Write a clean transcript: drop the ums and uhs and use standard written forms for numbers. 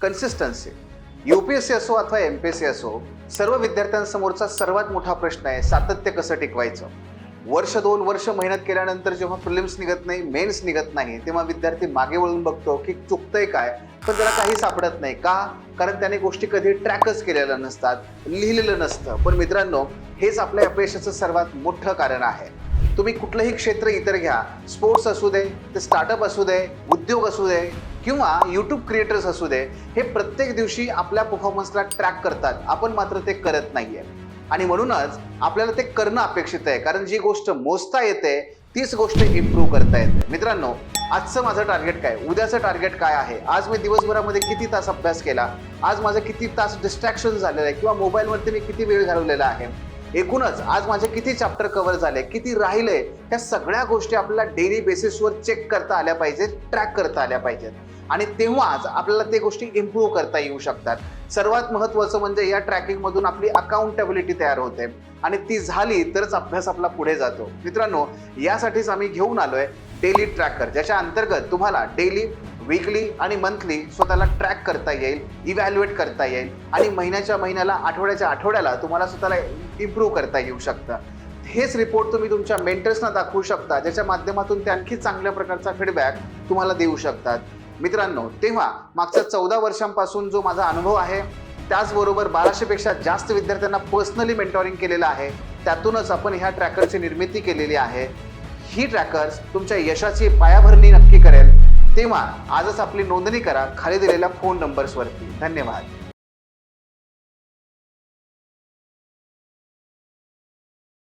Consistency UPSC असो अथवा MPSC असो, सर्व विद्यार्थ्यांसमोरचा सर्वात मोठा प्रश्न आहे सातत्य कसं टिकवायचं. वर्ष 2 वर्ष मेहनत केल्यानंतर जेव्हा प्रिलिम्स निघत नाही, मेन्स निघत नाही, तेव्हा विद्यार्थी मागे वळून बघतो की चुकतंय काय, पण त्याला काही सापडत नाही. का? कारण त्याने गोष्टी कधी ट्रॅकच केलेल्या नसतात, लिहिलेलं नसतं. पण मित्रांनो, हेच आपल्या अपयशाचं सर्वात मोठं कारण आहे. तुम्ही कुठलंही क्षेत्र इतर घ्या, स्पोर्ट्स असू दे, ते स्टार्टअप असू दे, उद्योग असू दे किंवा यूट्यूब क्रिएटर्स असू दे, हे प्रत्येक दिवशी आपल्या परफॉर्मन्सला ट्रॅक करतात. आपण मात्र ते करत नाहीये आणि म्हणूनच आपल्याला ते करणं अपेक्षित आहे. कारण जी गोष्ट मोजता येते तीच गोष्ट इम्प्रूव्ह करता येते. मित्रांनो, आजचं माझं टार्गेट काय, उद्याचं टार्गेट काय आहे, आज मी दिवसभरामध्ये किती तास अभ्यास केला, आज माझं किती तास डिस्ट्रॅक्शन झालेलं आहे किंवा मोबाईलवरती मी किती वेळ घालवलेला आहे, एकूणच आज माझे किती चॅप्टर कव्हर झाले, किती राहिले, ह्या सगळ्या गोष्टी आपल्याला डेली बेसिसवर चेक करता आल्या पाहिजेत, ट्रॅक करता आल्या पाहिजेत आणि तेव्हाच आपल्याला ते गोष्टी इम्प्रूव्ह करता येऊ शकतात. सर्वात महत्त्वाचं म्हणजे या ट्रॅकिंगमधून आपली अकाउंटेबिलिटी तयार होते आणि ती झाली तरच अभ्यास आपला पुढे जातो. मित्रांनो, यासाठीच आम्ही घेऊन आलोय डेली ट्रॅकर, ज्याच्या अंतर्गत तुम्हाला डेली, वीकली आणि मंथली स्वतःला ट्रॅक करता येईल, इव्हॅल्युएट करता येईल आणि महिन्याच्या महिन्याला, आठवड्याच्या आठवड्याला तुम्हाला स्वतःला इम्प्रूव्ह करता येऊ शकतं. हेच रिपोर्ट तुम्ही तुमच्या मेंटर्सना दाखवू शकता, ज्याच्या माध्यमातून ते आणखी चांगल्या प्रकारचा फीडबॅक तुम्हाला देऊ शकतात. मित्रांनो, तेव्हा मागच्या 14 वर्षांपासून जो माझा अनुभव आहे, त्याचबरोबर 1200 पेक्षा जास्त विद्यार्थ्यांना पर्सनली मेंटॉरिंग केलेलं आहे, त्यातूनच आपण ह्या ट्रॅकरची निर्मिती केलेली आहे. ही ट्रॅकर्स तुमच्या यशाची पायाभरणी नक्की करेल. तेव्हा आजच आपली नोंदणी करा खाली दिलेल्या फोन नंबर्सवरती. धन्यवाद.